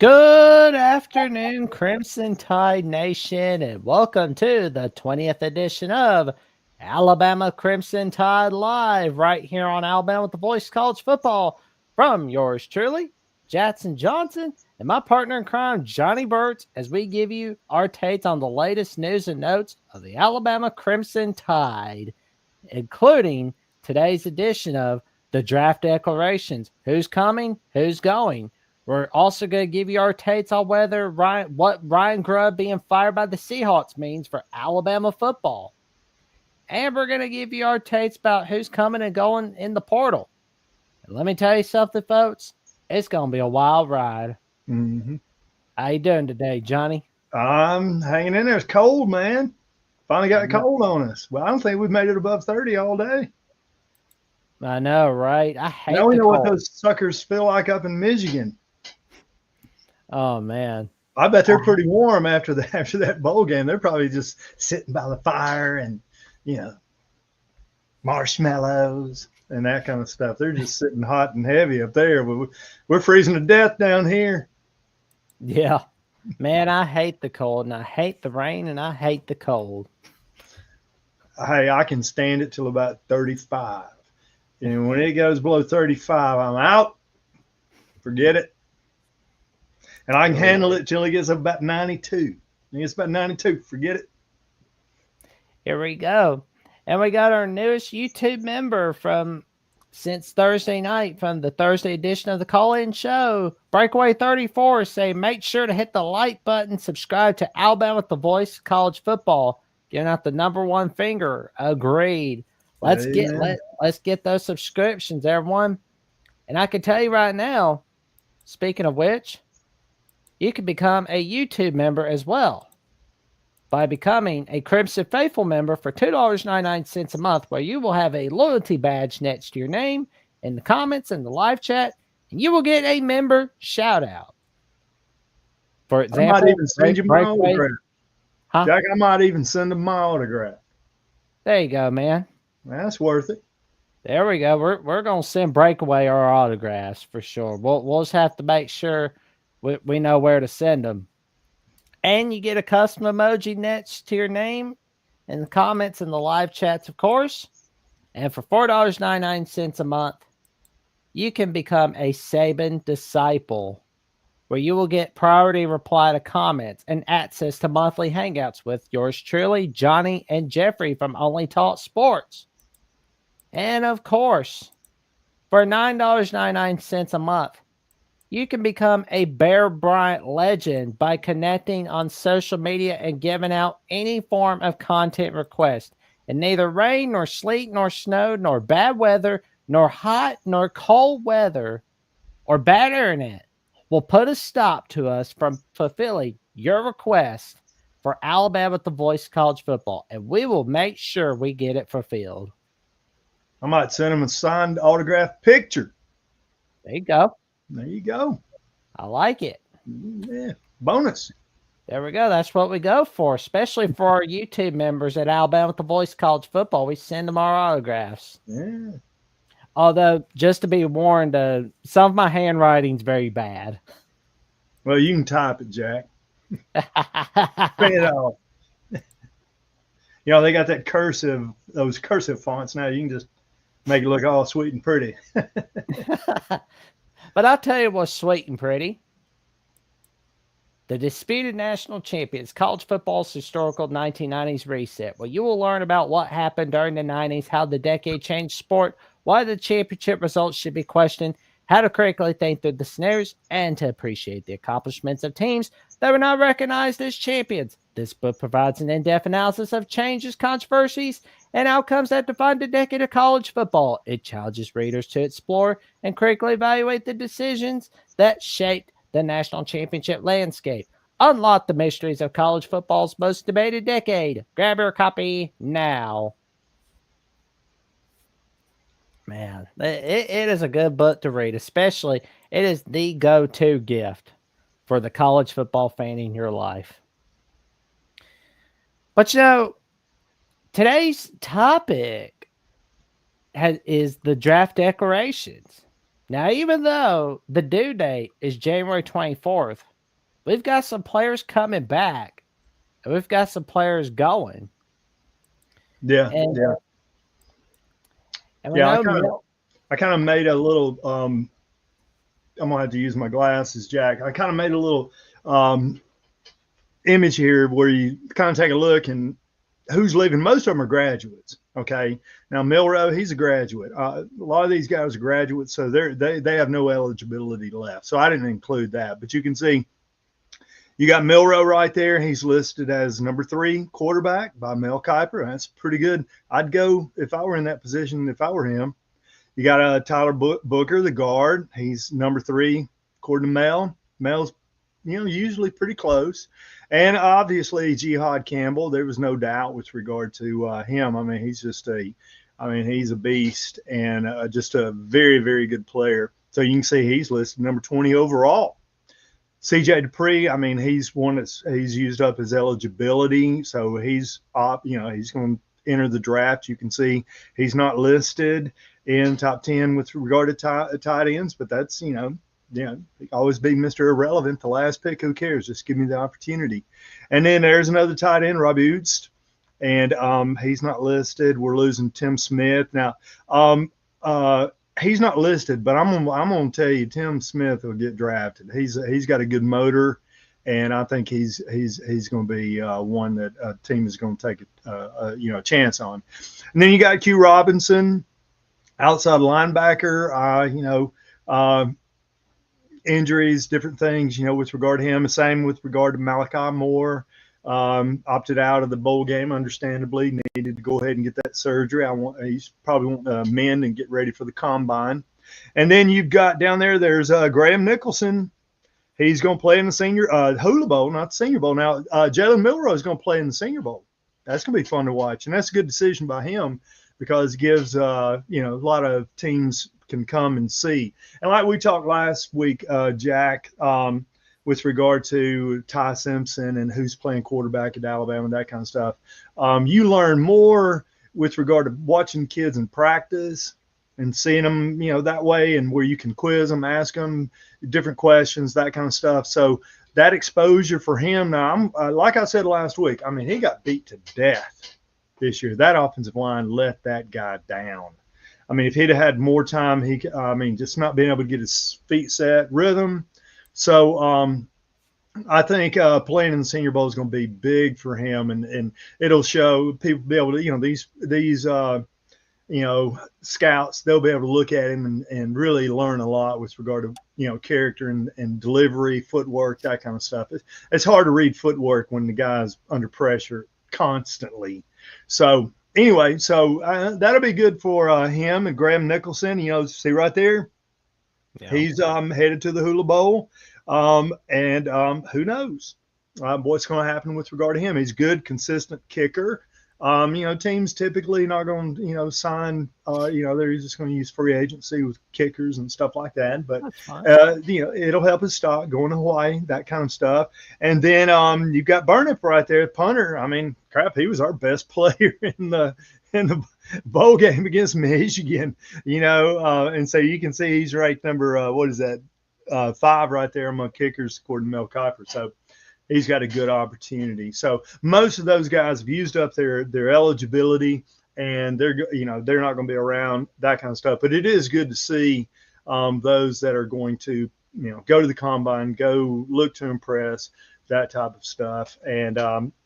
Good afternoon, Crimson Tide Nation, and welcome to the 20th edition of Alabama Crimson Tide Live, right here on Alabama with the Voice College Football, from yours truly, Jackson Johnson, and my partner in crime, Johnny Burts, as we give you our takes on the latest news and notes of the Alabama Crimson Tide, including today's edition of the draft declarations. Who's coming? Who's going? We're also going to give you our takes on what Ryan Grubb being fired by the Seahawks means for Alabama football. And we're going to give you our takes about who's coming and going in the portal. And let me tell you something, folks. It's going to be a wild ride. Mm-hmm. How you doing today, Johnny? I'm hanging in there. It's cold, man. Finally got cold on us. Well, I don't think we've made it above 30 all day. I know, right? I hate now we the know cold. what those suckers feel like up in Michigan. Oh, man. I bet they're pretty warm after that bowl game. They're probably just sitting by the fire and, marshmallows and that kind of stuff. They're just sitting hot and heavy up there. But we're freezing to death down here. Yeah. Man, I hate the cold, and I hate the rain, and I hate the cold. Hey, I can stand it till about 35. And when it goes below 35, I'm out. Forget it. And I can handle it till it gets about 92. When it gets about 92, forget it. Here we go. And we got our newest YouTube member since Thursday night from the Thursday edition of the call-in show. Breakaway 34 say, make sure to hit the like button, subscribe to Alabama with the Voice College Football. Giving out the number one finger. Agreed. Let's get those subscriptions, everyone. And I can tell you right now, speaking of which, you can become a YouTube member as well by becoming a Crimson Faithful member for $2.99 a month, where you will have a loyalty badge next to your name in the comments and the live chat, and you will get a member shout out. For example, I might even send you my autograph. Huh? Jack, I might even send them my autograph. There you go, man. That's worth it. There we go. We're gonna send Breakaway our autographs for sure. We'll just have to make sure we know where to send them. And you get a custom emoji next to your name in the comments and the live chats, of course. And for $4.99 a month, you can become a Saban disciple, where you will get priority reply to comments and access to monthly hangouts with yours truly, Johnny and Jeffrey from Only Talk Sports. And of course, for $9.99 a month, you can become a Bear Bryant legend by connecting on social media and giving out any form of content request. And neither rain, nor sleet, nor snow, nor bad weather, nor hot, nor cold weather, or bad internet will put a stop to us from fulfilling your request for Alabama with the Voice College Football. And we will make sure we get it fulfilled. I might send them a signed autograph picture. There you go. There you go. I like it. Yeah. Bonus. There we go. That's what we go for, especially for our YouTube members at Alabama with the Voice College Football. We send them our autographs. Yeah. Although, just to be warned, some of my handwriting's very bad. Well, you can type it, Jack. Pay it off. They got those cursive fonts now. You can just make it look all sweet and pretty. But I'll tell you what's sweet and pretty. The disputed national champions, college football's historical 1990s reset. Well, you will learn about what happened during the 90s, how the decade changed sport, why the championship results should be questioned, how to correctly think through the scenarios, and to appreciate the accomplishments of teams that were not recognized as champions. This book provides an in-depth analysis of changes, controversies, and outcomes that defined the decade of college football. It challenges readers to explore and critically evaluate the decisions that shaped the national championship landscape. Unlock the mysteries of college football's most debated decade. Grab your copy now. Man, it is a good book to read, especially it is the go-to gift for the college football fan in your life. But today's topic is the draft declarations. Now, even though the due date is January 24th, we've got some players coming back. We've got some players going. Yeah, And yeah, and we yeah. know I kind of made a little. I'm gonna have to use my glasses, Jack. I kind of made a little image here where you kind of take a look and who's leaving. Most of them are graduates. Okay, now Milrow, he's a graduate. A lot of these guys are graduates, so they have no eligibility left. So I didn't include that, but you can see you got Milrow right there. He's listed as number 3 quarterback by Mel Kiper. That's pretty good. I'd go if I were in that position. If I were him, you got Tyler Booker, the guard. He's number 3 according to Mel. Mel's usually pretty close. And obviously, Jihad Campbell, there was no doubt with regard to him. I mean, he's a beast and just a very, very good player. So you can see he's listed number 20 overall. CJ Dupree, I mean, he's used up his eligibility. So he's he's going to enter the draft. You can see he's not listed in top 10 with regard to tight ends, but that's, always be Mr. Irrelevant, the last pick. Who cares? Just give me the opportunity. And then there's another tight end, Robbie Oost, and he's not listed. We're losing Tim Smith now. He's not listed, but I'm gonna tell you, Tim Smith will get drafted. He's got a good motor, and I think he's going to be one that a team is going to take a chance on. And then you got Q Robinson, outside linebacker. Injuries, different things, with regard to him. The same with regard to Malachi Moore. Opted out of the bowl game, understandably. Needed to go ahead and get that surgery. He's probably want to mend and get ready for the combine. And then you've got down there's Graham Nicholson. He's going to play in the senior Hula Bowl, not the Senior Bowl. Now, Jalen Milrow is going to play in the Senior Bowl. That's going to be fun to watch. And that's a good decision by him because it gives, a lot of teams can come and see. And like we talked last week, Jack, with regard to Ty Simpson and who's playing quarterback at Alabama, that kind of stuff. You learn more with regard to watching kids in practice and seeing them, that way, and where you can quiz them, ask them different questions, that kind of stuff. So that exposure for him now, like I said last week, I mean, he got beat to death this year. That offensive line let that guy down. I mean, if he'd have had more time, just not being able to get his feet set, rhythm. So I think playing in the Senior Bowl is going to be big for him, and it'll show people be able to, these scouts, they'll be able to look at him and really learn a lot with regard to, character and delivery, footwork, that kind of stuff. It's hard to read footwork when the guy's under pressure constantly. So anyway, that'll be good for him and Graham Nicholson. See right there, yeah. He's headed to the Hula Bowl, and who knows what's going to happen with regard to him. He's good, consistent kicker. Teams typically not going to, sign, they're just going to use free agency with kickers and stuff like that. But, it'll help his stock going to Hawaii, that kind of stuff. And then you've got Burnip right there, punter. I mean, crap, he was our best player in the bowl game against Michigan, and so you can see he's ranked number, 5 right there among kickers according to Mel Kiper. So he's got a good opportunity. So most of those guys have used up their eligibility, and they're not going to be around, that kind of stuff. But it is good to see those that are going to go to the combine, go look to impress, that type of stuff. And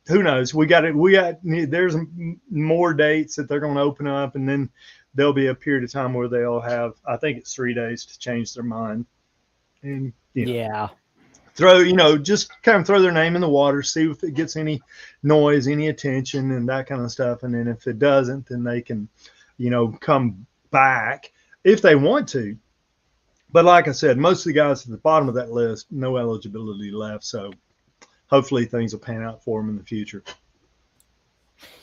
who knows? There's more dates that they're going to open up, and then there'll be a period of time where they'll have, I think it's 3 days to change their mind. And yeah. Just kind of throw their name in the water, see if it gets any noise, any attention, and that kind of stuff. And then if it doesn't, then they can, come back if they want to. But like I said, most of the guys at the bottom of that list, no eligibility left. So hopefully things will pan out for them in the future.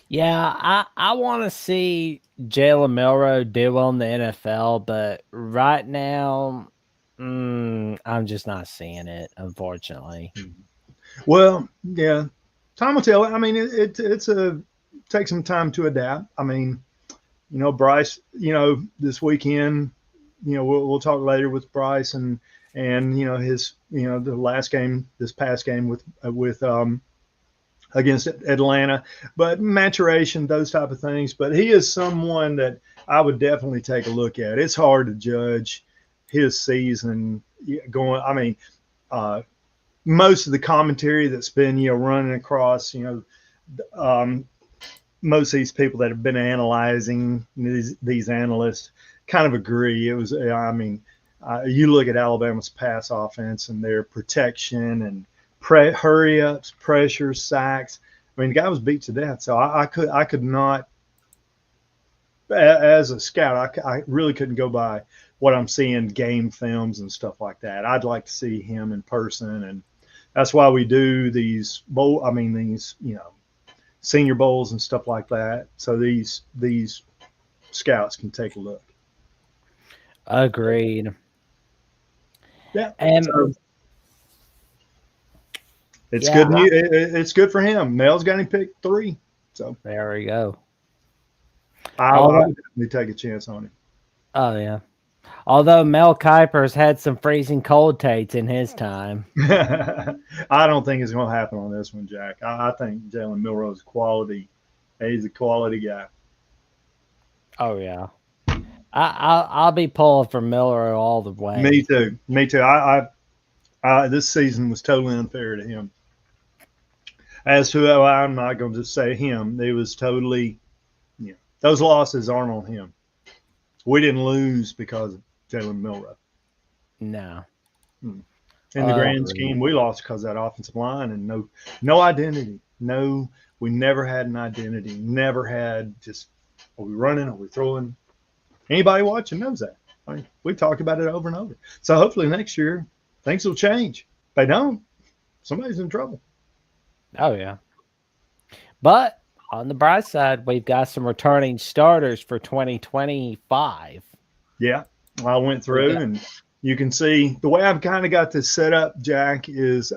Yeah, I want to see Jalen Milrow do well in the NFL, but right now, I'm just not seeing it, unfortunately. Well, yeah, time will tell. I mean, it takes some time to adapt. I mean, Bryce, this weekend, we'll talk later with Bryce and and his the last game, this past game with against Atlanta, but maturation, those type of things. But he is someone that I would definitely take a look at. It's hard to judge his season going. I mean, uh, most of the commentary that's been running across um, most of these people that have been analyzing these analysts kind of agree. It was, I mean, you look at Alabama's pass offense and their protection and hurry ups, pressure, sacks. I mean, the guy was beat to death. So I could not, as a scout, I really couldn't go by what I'm seeing game films and stuff like that. I'd like to see him in person, and that's why we do these these senior bowls and stuff like that. So these scouts can take a look. Agreed. Yeah. And So it's yeah, good. It's good for him. Mel's got him picked 3. So there we go. I Although, would definitely take a chance on oh yeah. Although Mel Kiper's had some freezing cold takes in his time. him. I don't think it's going to happen on this one, Jack. I think Jalen Milroe's quality. He's a quality guy. Oh yeah. I'll be pulling for Miller all the Me way. too. Me too. This season was totally unfair to him. As to I'm not going to just say him. It was totally, those losses aren't on him. We didn't lose because of Jalen Milroe. No. Hmm. In the grand Agreed. scheme, we lost because of that offensive line and no identity. No, we never had an identity. Never had just are we running? Are we throwing? Anybody watching knows that. I mean, we've talked about it over and over. So hopefully next year things will change. If they don't, somebody's in trouble. Oh yeah. But on the bright side, we've got some returning starters for 2025. Yeah, I went We through got and you can see the way I've kind of got this set up, Jack, is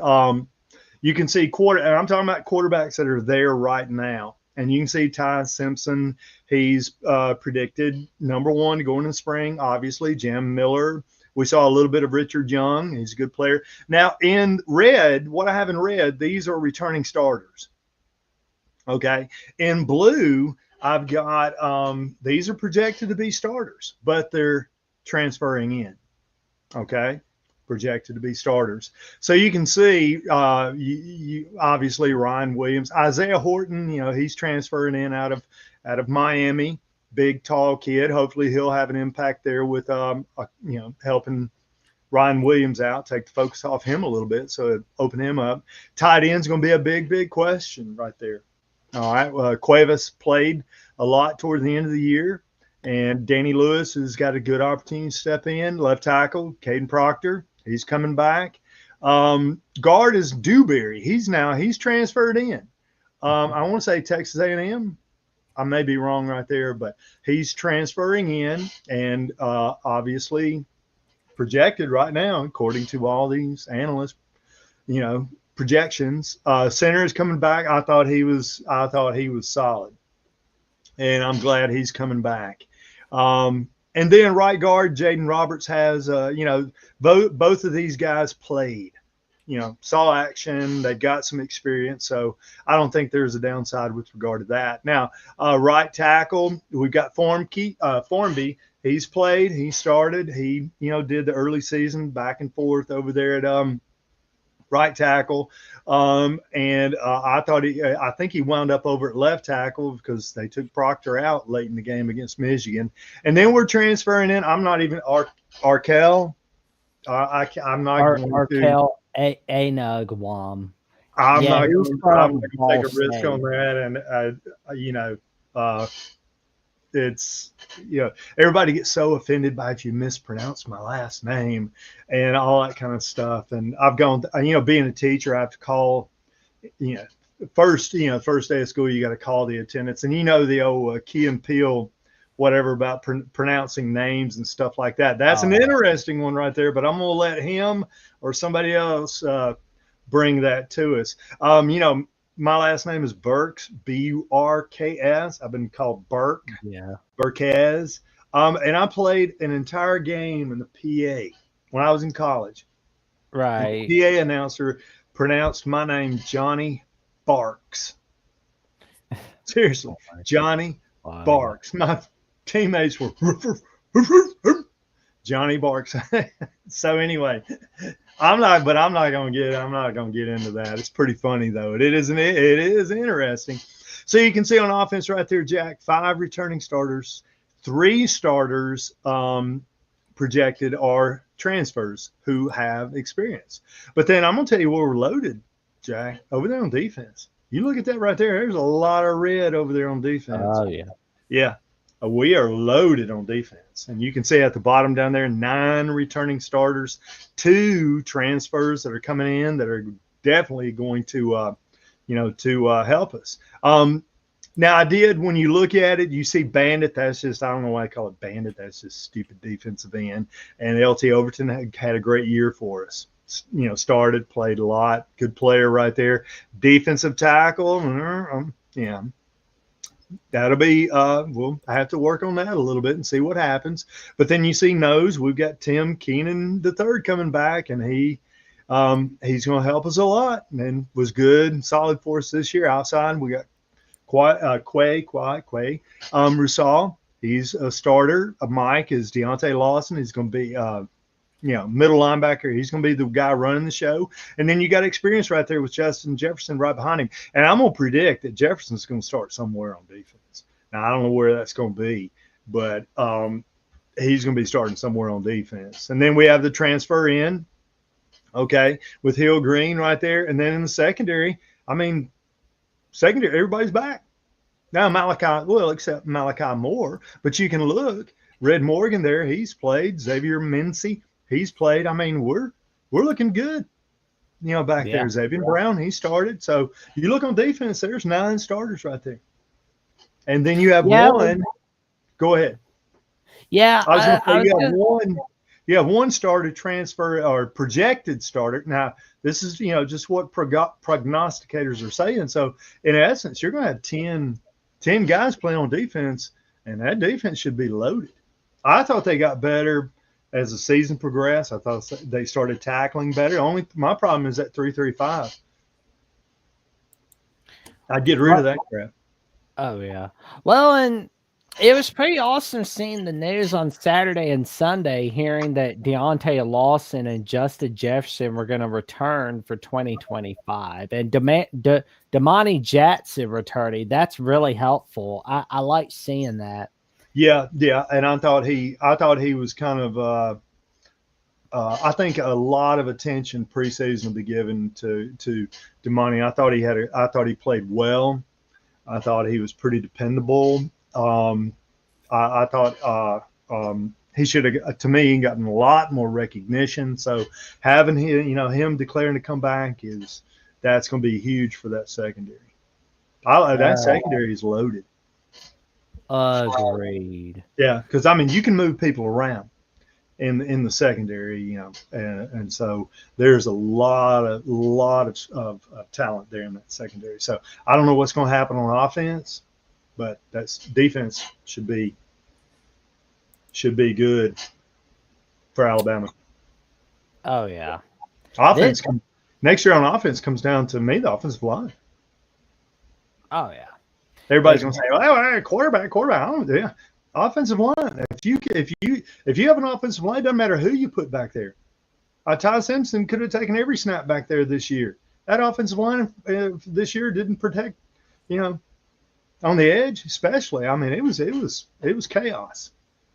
you can see and I'm talking about quarterbacks that are there right now. And you can see Ty Simpson. He's predicted #1 going in the spring. Obviously, Jim Miller. We saw a little bit of Richard Young. He's a good player. Now, in red, what I have in red, these are returning starters. Okay. In blue, I've got these are projected to be starters, but they're transferring in. Okay. Projected to be starters. So you can see, obviously Ryan Williams, Isaiah Horton. He's transferring in out of Miami. Big, tall kid. Hopefully he'll have an impact there with helping Ryan Williams out, take the focus off him a little bit, so it open him up. Tight end's going to be a big, big question right there. All right, Cuevas played a lot toward the end of the year, and Danny Lewis has got a good opportunity to step in. Left tackle, Caden Proctor, he's coming back. Guard is Dewberry. He's transferred in. I want to say Texas A&M. I may be wrong right there, but he's transferring in, and obviously projected right now, according to all these analysts, projections. Center is coming back. I thought he was solid, and I'm glad he's coming back. And then right guard, Jaden Roberts has, both of these guys played. Saw action. They got some experience, so I don't think there's a downside with regard to that. Now, right tackle, we've got Formby. He's played. He started. He, did the early season back and forth over there at right tackle. And I think he wound up over at left tackle because they took Proctor out late in the game against Michigan. And then we're transferring in. I'm not even Arkell. I'm not going to. Arkel Anugwam. I'm Yeah, not he's going from to Ball take a risk on State. that. And it's everybody gets so offended by if you mispronounce my last name and all that kind of stuff. And I've gone, being a teacher, I have to call, first day of school, you got to call the attendance, and the old Key and Peele, whatever about pronouncing names and stuff like that. That's an interesting one right there, but I'm going to let him or somebody else bring that to us. My last name is Burks, Burks. I've been called Burke, Yeah. Burkez. And I played an entire game in the PA when I was in college. Right. The PA announcer pronounced my name Johnny Barks. Seriously, Johnny Funny. Barks. My teammates were Johnny Barks. So anyway, I'm not gonna get into that. It's pretty funny though. It is interesting. So you can see on offense right there, Jack, 5 returning starters, 3 starters projected are transfers who have experience. But then I'm gonna tell you where we're loaded, Jack, over there on defense. You look at that right there. There's a lot of red over there on defense. Oh yeah. Yeah, we are loaded on defense. And you can see at the bottom down there, 9 returning starters, 2 transfers that are coming in that are definitely going to, help us. Now, when you look at it, you see Bandit. That's just, I don't know why I call it Bandit. That's just stupid defensive end. And LT Overton had a great year for us. Started, played a lot. Good player right there. Defensive tackle, yeah. That'll be, we'll have to work on that a little bit and see what happens. But then you see nose, we've got Tim Keenan III coming back, and he's going to help us a lot, and was good and solid for us this year. Outside, we got Quay Rusal. He's a starter. Mike is Deontay Lawson. He's going to be, middle linebacker. He's going to be the guy running the show. And then you got experience right there with Justin Jefferson right behind him. And I'm going to predict that Jefferson's going to start somewhere on defense. Now, I don't know where that's going to be, but he's going to be starting somewhere on defense. And then we have the transfer in, okay, with Hill Green right there. And then in the secondary, everybody's back. Now, except Malachi Moore. But you can look. Red Morgan there, he's played. Xavier Mincy, he's played. We're looking good, back there. Xavier Brown, he started. So you look on defense, there's 9 starters right there. And then you have one. Go ahead. Yeah. I was going to say you have one starter transfer or projected starter. Now, this is, just what prognosticators are saying. So in essence, you're going to have 10 guys playing on defense, and that defense should be loaded. I thought they got better as the season progressed. I thought they started tackling better. My problem is that 3-3-5. I'd get rid of that crap. Oh yeah. Well, and it was pretty awesome seeing the news on Saturday and Sunday, hearing that Deontay Lawson and Justin Jefferson were going to return for 2025, and Damani Jackson returning. That's really helpful. I like seeing that. Yeah, and I thought he was kind of. I think a lot of attention preseason will be given to Damani. I thought he played well. I thought he was pretty dependable. I thought he should have, to me, gotten a lot more recognition. So having him declaring to come back that's going to be huge for that secondary. That secondary is loaded. Agreed. Yeah, because you can move people around in the secondary, and so there's a lot of talent there in that secondary. So I don't know what's going to happen on offense, but that's defense should be good for Alabama. Oh yeah. Offense next year on offense comes down to me, the offensive line. Oh yeah. Everybody's going to say, "Oh, quarterback." Yeah, offensive line. If you have an offensive line, it doesn't matter who you put back there. Ty Simpson could have taken every snap back there this year. That offensive line this year didn't protect, on the edge, especially. It was chaos.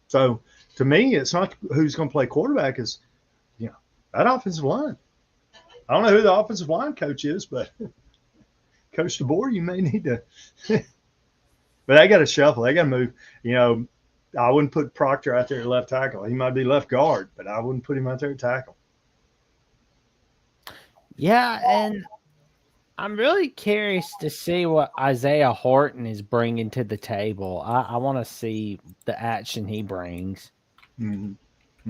So to me, it's not who's going to play quarterback. Is that offensive line. I don't know who the offensive line coach is, but Coach DeBoer, you may need to. But they got to shuffle. They got to move. I wouldn't put Proctor out there at left tackle. He might be left guard, but I wouldn't put him out there at tackle. Yeah, and I'm really curious to see what Isaiah Horton is bringing to the table. I want to see the action he brings. Mm-hmm.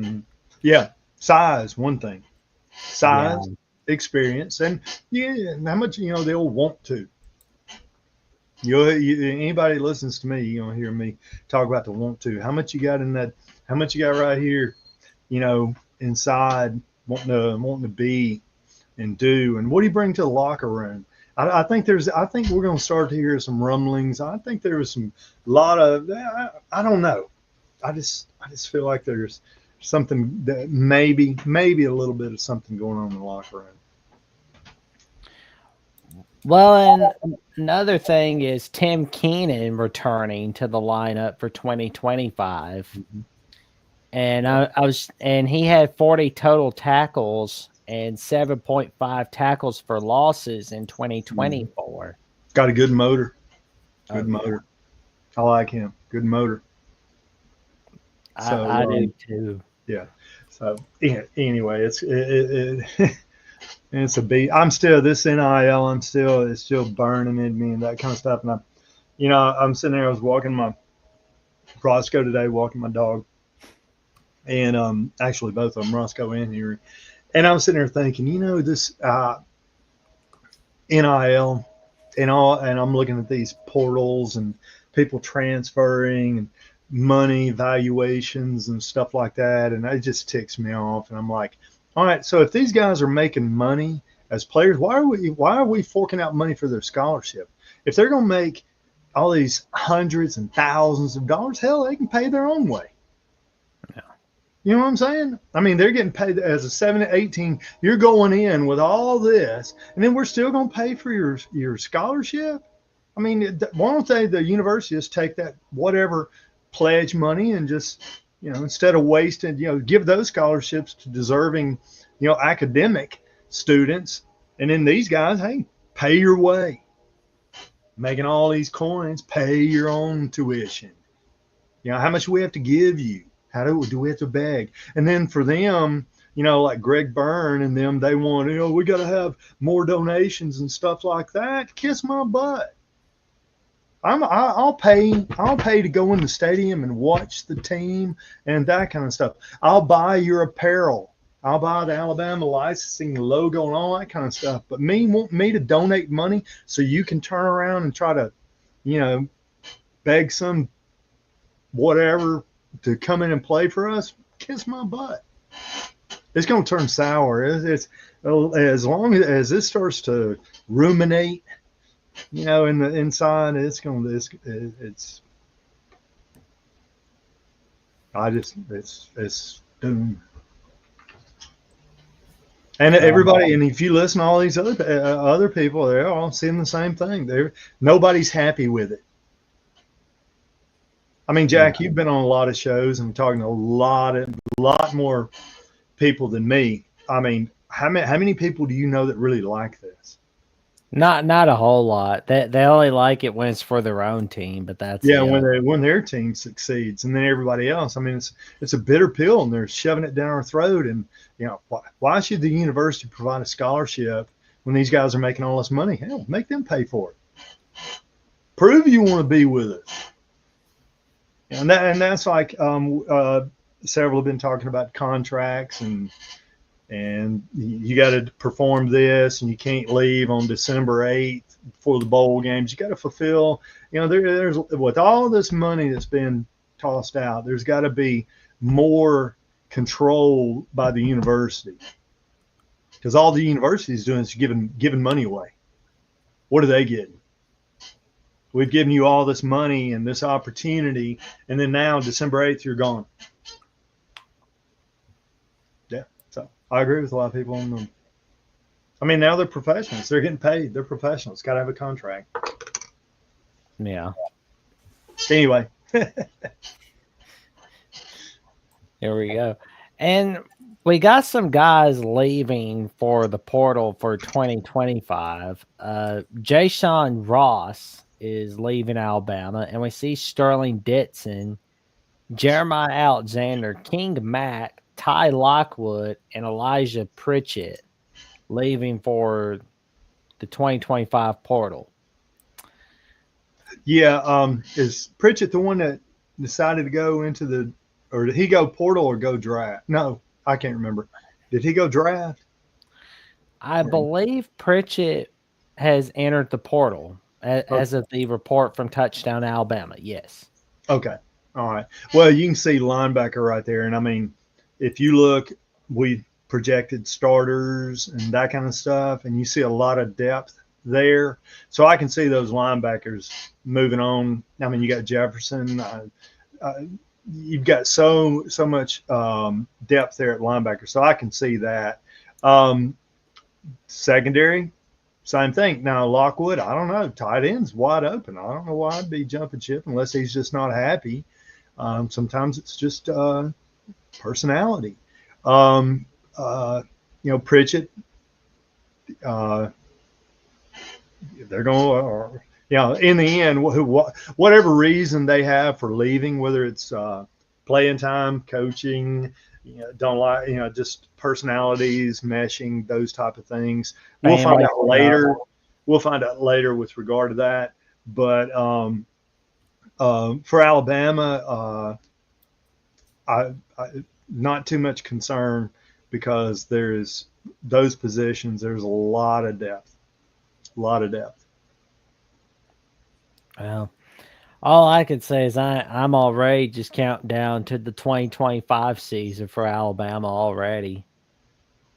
Mm-hmm. Yeah, size, one thing. Size, experience, and how much they'll want to. Anybody that listens to me, you're gonna hear me talk about the want to. How much you got in that? How much you got right here? Inside wanting to be and do, and what do you bring to the locker room? I think we're going to start to hear some rumblings. I think there was some lot of I don't know. I just feel like there's something that maybe a little bit of something going on in the locker room. Well, and another thing is Tim Keenan returning to the lineup for 2025. Mm-hmm. And and he had 40 total tackles and 7.5 tackles for losses in 2024. Got a good motor. Oh Good yeah, motor. I like him. Good motor. So I do too. yeah. So anyway, it's a beat. I'm still this NIL. It's still burning in me and that kind of stuff. And I'm sitting there. I was walking my Roscoe today, walking my dog, and actually both of them, Roscoe and Henry. And I was sitting there thinking, this NIL and all, and I'm looking at these portals and people transferring and money valuations and stuff like that, and it just ticks me off. And I'm like, all right, so if these guys are making money as players, why are we forking out money for their scholarship? If they're going to make all these hundreds and thousands of dollars, hell, they can pay their own way. You know what I'm saying? I mean, they're getting paid as a 7 to 18. You're going in with all this, and then we're still going to pay for your scholarship. I mean, why don't the universities take that whatever pledge money and just, instead of wasting, give those scholarships to deserving, academic students, and then these guys, hey, pay your way, making all these coins, pay your own tuition. How much do we have to give you? How do we have to beg? And then for them, like Greg Byrne and them, they want, we got to have more donations and stuff like that. Kiss my butt. I'll pay to go in the stadium and watch the team and that kind of stuff. I'll buy your apparel. I'll buy the Alabama licensing logo and all that kind of stuff. But want me to donate money so you can turn around and try to, beg some whatever to come in and play for us, kiss my butt. It's going to turn sour. It's as long as this starts to ruminate, in the inside, it's doom. And everybody, and if you listen to all these other people, they're all seeing the same thing. Nobody's happy with it. I mean, Jack, you've been on a lot of shows and talking to a lot more people than me. I mean, how many people do you know that really like this? Not a whole lot. They only like it when it's for their own team, but that's it. when their team succeeds, and then everybody else. I mean, it's a bitter pill, and they're shoving it down our throat. And why should the university provide a scholarship when these guys are making all this money? Hell, make them pay for it. Prove you want to be with us. And that's like several have been talking about contracts and you got to perform this and you can't leave on December 8th for the bowl games. You got to fulfill, there's with all this money that's been tossed out, there's got to be more control by the university, because all the university is doing is giving money away. What are they getting? We've given you all this money and this opportunity, and then now December 8th, you're gone. Yeah, so I agree with a lot of people on them. I mean, now they're professionals. They're getting paid. They're professionals. Got to have a contract. Yeah. Anyway. Here we go. And we got some guys leaving for the portal for 2025. Jayshon Ross is leaving Alabama, and we see Sterling Ditson, Jeremiah Alexander, King Mack, Ty Lockwood, and Elijah Pritchett leaving for the 2025 portal. Yeah, is Pritchett the one that decided to go into or did he go portal or go draft? No, I can't remember. Did he go draft? I believe Pritchett has entered the portal. As of the report from Touchdown Alabama, yes. Okay. All right. Well, you can see linebacker right there. And I mean, if you look, projected starters and that kind of stuff, and you see a lot of depth there. So I can see those linebackers moving on. I mean, you got Jefferson. You've got so much depth there at linebacker, so I can see that. Secondary, same thing. Now Lockwood, I don't know. Tight end's wide open. I don't know why I'd be jumping ship unless he's just not happy. Sometimes it's just personality. Pritchett. They're going. In the end, whatever reason they have for leaving, whether it's playing time, coaching, don't like, just personalities meshing, those type of things. We'll find out later. We'll find out later with regard to that. But for Alabama, I not too much concern because there's those positions. There's a lot of depth. Well, all I could say is I'm already just counting down to the 2025 season for Alabama already.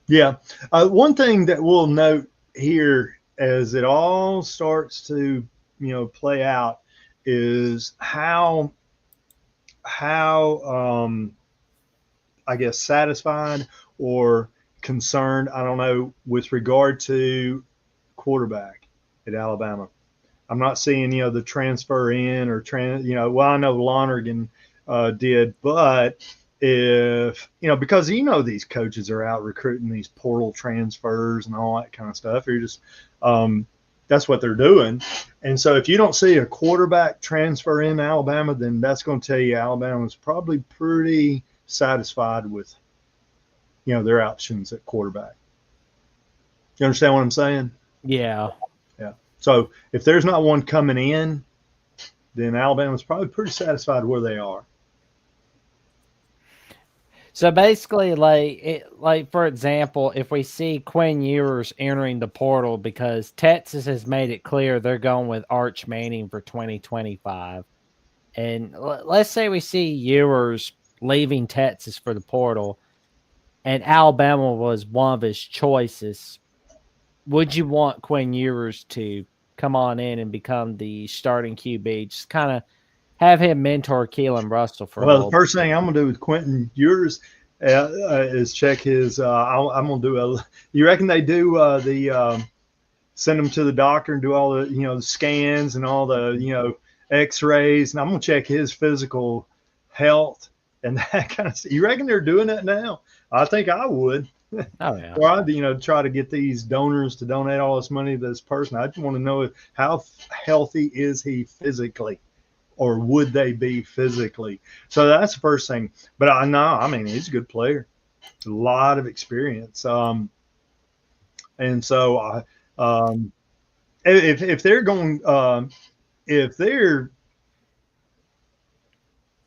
Yeah. One thing that we'll note here as it all starts to, play out is how I guess satisfied or concerned, I don't know, with regard to quarterback at Alabama. I'm not seeing, the transfer in or well, I know Lonergan did, but if, because these coaches are out recruiting these portal transfers and all that kind of stuff. You're just that's what they're doing. And so if you don't see a quarterback transfer in Alabama, then that's going to tell you Alabama's probably pretty satisfied with, their options at quarterback. You understand what I'm saying? Yeah. Yeah. So if there's not one coming in, then Alabama's probably pretty satisfied where they are. So basically, like for example, if we see Quinn Ewers entering the portal because Texas has made it clear they're going with Arch Manning for 2025, and let's say we see Ewers leaving Texas for the portal, and Alabama was one of his choices, would you want Quinn Ewers to come on in and become the starting QB? Just kind of have him mentor Keelan Russell for a little. Well, the first thing I'm going to do with Quentin Ewers is check his. I'm going to do you reckon they do send him to the doctor and do all the the scans and all the X-rays, and I'm going to check his physical health and that kind of stuff. You reckon they're doing that now? I think I would. Oh yeah. Or I'd try to get these donors to donate all this money to this person. I just want to know how healthy is he physically. Or would they be physically? So that's the first thing. But I know, I mean, he's a good player, a lot of experience. And so if they're going,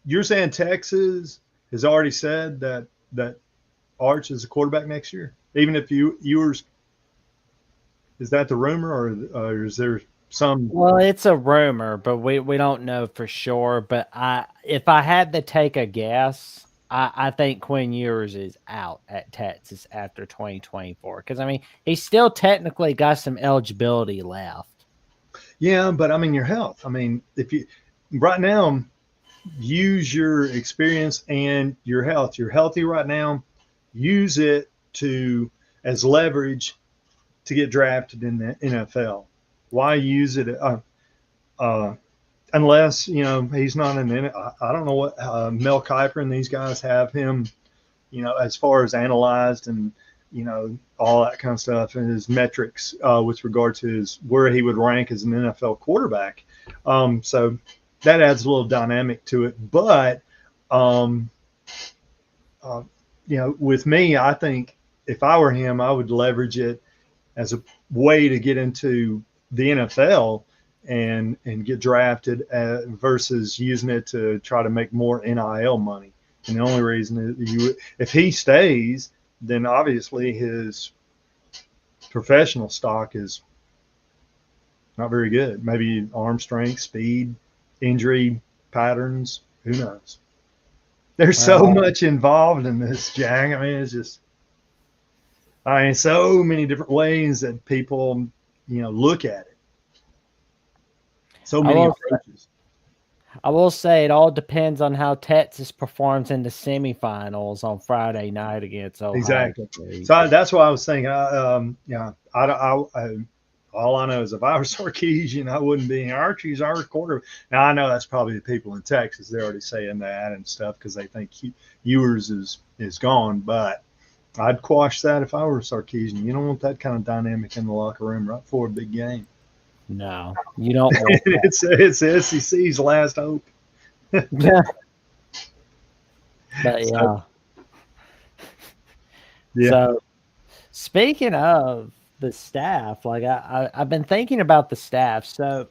you're saying Texas has already said that Arch is a quarterback next year, even if Ewers, is that the rumor or is there some? Well, it's a rumor, but we don't know for sure. But if I had to take a guess, I think Quinn Ewers is out at Texas after 2024 because I mean he's still technically got some eligibility left. Yeah, but I mean your health. I mean if you right now use your experience and your health. You're healthy right now. Use it as leverage to get drafted in the NFL. Why use it unless he's not I don't know what Mel Kiper and these guys have him as far as analyzed and all that kind of stuff and his metrics with regard to where he would rank as an NFL quarterback. So that adds a little dynamic to it. But with me, I think if I were him, I would leverage it as a way to get into the NFL and get drafted versus using it to try to make more NIL money. And the only reason is if he stays, then obviously his professional stock is not very good. Maybe arm strength, speed, injury patterns, who knows? There's so much involved in this, Jang. I mean, it's just. I mean, so many different ways that people, look at it. So I many will approaches. I will say it all depends on how Texas performs in the semifinals on Friday night against Ohio Exactly. State. So that's why I was thinking. All I know is if I was Sarkeesian, I wouldn't be. Archie's our quarter. Now I know that's probably the people in Texas. They're already saying that and stuff because they think Ewers is gone. But I'd quash that if I were Sarkeesian. You don't want that kind of dynamic in the locker room right before a big game. No, you don't want It's the SEC's last hope. that. But So yeah. yeah, So speaking of the staff, like I've been thinking about the staff. So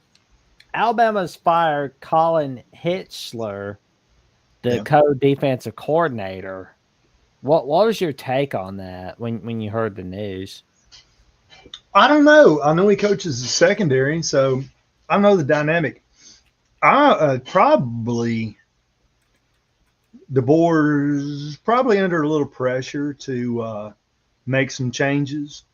Alabama's fired Colin Hitchler, the yeah. co-defensive coordinator. What was your take on that when you heard the news? I don't know. I know he coaches the secondary, so I know the dynamic. I probably the board's probably under a little pressure to make some changes.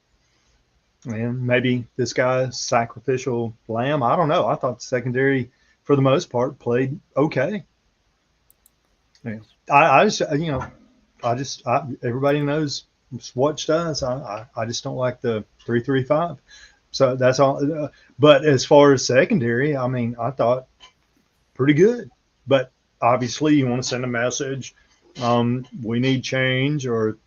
And maybe this guy's sacrificial lamb. I don't know. I thought the secondary, for the most part, played okay. Yeah. I just, everybody knows, watched us. I just don't like the 3-3-5. So that's all. But as far as secondary, I mean, I thought pretty good. But obviously, you want to send a message. We need change, or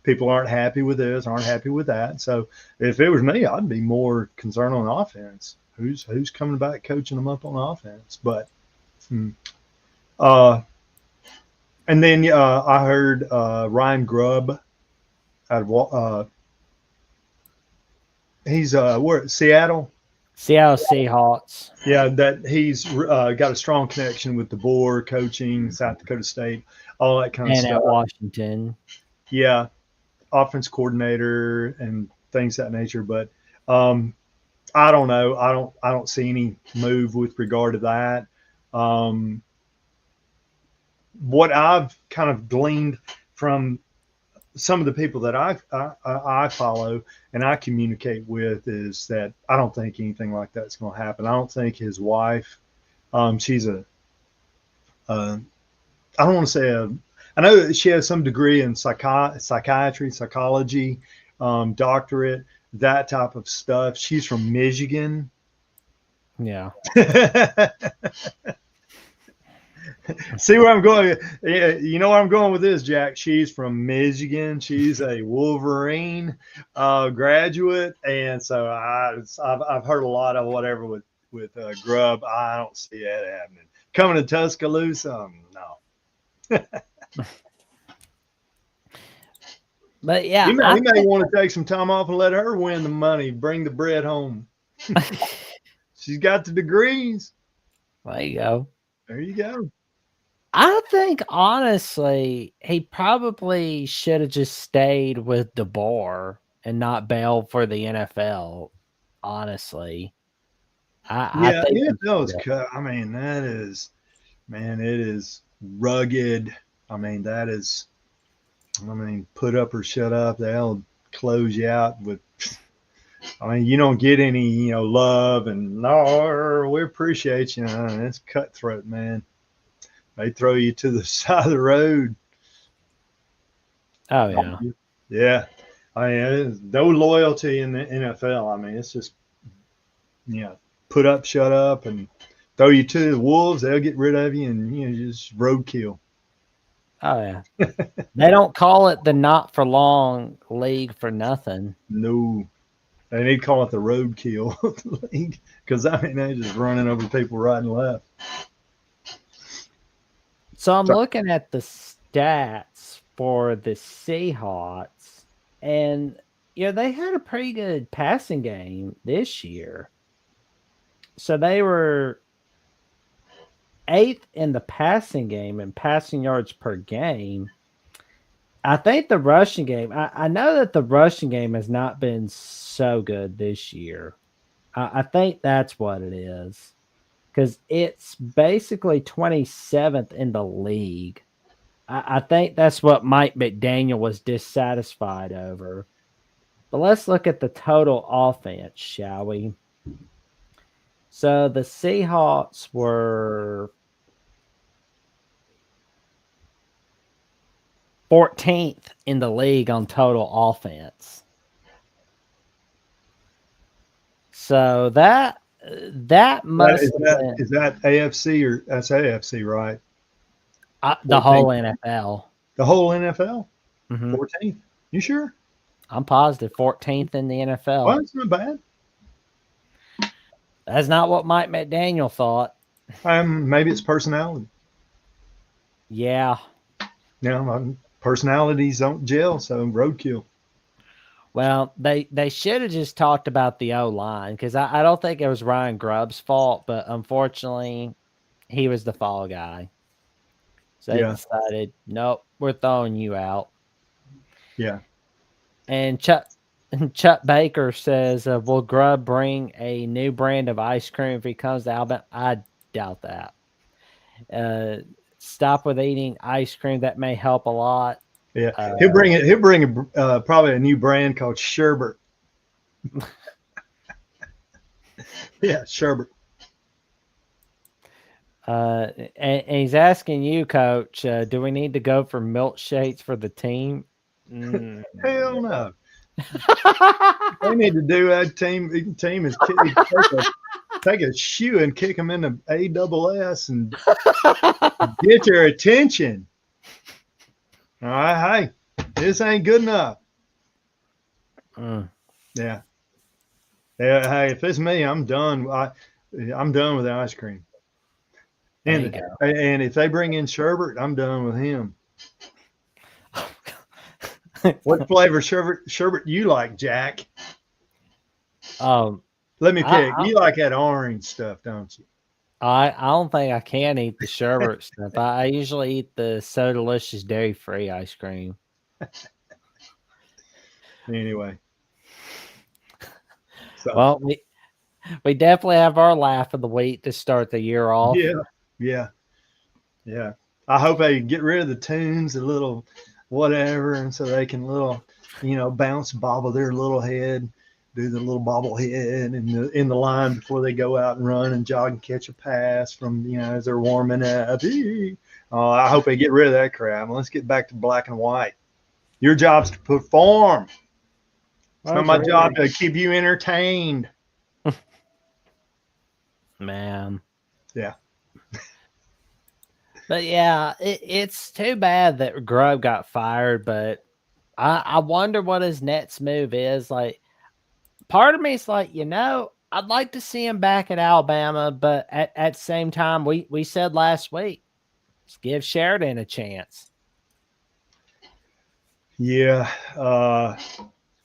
people aren't happy with this, aren't happy with that. So if it was me, I'd be more concerned on offense. Who's coming back coaching them up on offense? But uh, and then I heard Ryan Grubb out of he's where Seattle. Seattle Seahawks Yeah, that he's got a strong connection with the board, coaching, South Dakota State, all that kind of and stuff. at Washington. Yeah, offense coordinator and things that nature. But I don't know. I don't see any move with regard to that. Um, what I've kind of gleaned from some of the people that I follow and I communicate with is that I don't think anything like that's going to happen. I don't think his wife, she's I don't want to say I know that she has some degree in psychiatry, psychology, doctorate, that type of stuff. She's from Michigan. Yeah. See where I'm going? Yeah, you know where I'm going with this, Jack. She's from Michigan. She's a Wolverine graduate, and so I've heard a lot of whatever with Grubb. I don't see that happening. Coming to Tuscaloosa, no. But yeah, He may want to take some time off and let her win the money, bring the bread home. She's got the degrees. there you go. There you go. I think honestly, he probably should have just stayed with DeBoer and not bailed for the NFL. Honestly, I Yeah, think NFL's cut. I mean, that is, man, it is rugged. I mean, put up or shut up. They'll close you out with. I mean, you don't get any, love and no, we appreciate you. It's cutthroat, man. They throw you to the side of the road. Oh yeah. Yeah. I mean, there's no loyalty in the NFL. I mean, it's just, put up, shut up, and throw you to the wolves. They'll get rid of you, and just roadkill. Oh yeah. They don't call it the not for long league for nothing. No, they need to call it the roadkill league because they're just running over people right and left. So I'm looking at the stats for the Seahawks, and they had a pretty good passing game this year. So they were 8th in the passing game and passing yards per game. I think the rushing game, I know that the rushing game has not been so good this year. I think that's what it is. Because it's basically 27th in the league. I think that's what Mike McDaniel was dissatisfied over. But let's look at the total offense, shall we? So the Seahawks were 14th in the league on total offense. So that must Is have been that AFC or that's AFC, right? the whole 14th. NFL. The whole NFL? Hmm 14th. You sure? I'm positive 14th in the NFL. Well, it's not bad. That's not what Mike McDaniel thought. Maybe it's personality. Yeah. You know, personalities don't gel, so roadkill. Well, they should have just talked about the O line because I don't think it was Ryan Grubb's fault, but unfortunately, he was the fall guy. So they Yeah, decided, nope, we're throwing you out. yeah. And Chuck Baker says, "Will Grubb bring a new brand of ice cream if he comes to Alabama?" I doubt that. Stop with eating ice cream. That may help a lot. Yeah, Uh, he'll bring it. He'll bring probably a new brand called Sherbert. Yeah, Sherbert. And he's asking you, Coach, do we need to go for milkshakes for the team? Hell no. They need to do that team is take a shoe and kick them in the ASS and get their attention. All right, hey, this ain't good enough. Yeah. Yeah, hey, if it's me, I'm done. I'm done with the ice cream. And if they bring in sherbet, I'm done with him. What flavor sherbet you like, Jack? Let me pick. You like that orange stuff, don't you? I don't think I can eat the sherbet stuff. I usually eat the So Delicious dairy-free ice cream. Anyway. So. Well, we definitely have our laugh of the week to start the year off. Yeah. I hope they get rid of the tunes, a little whatever, and so they can bounce, bobble their little head, do the little bobble head in the line before they go out and run and jog and catch a pass from as they're warming up. I hope they get rid of that crap. Let's get back to black and white. Your job's to perform. It's not my job to keep you entertained. Man. Yeah. But yeah, it's too bad that Grubb got fired, but I wonder what his next move is. Like, part of me is like, I'd like to see him back at Alabama, but at the same time, we said last week, let's give Sheridan a chance. Yeah.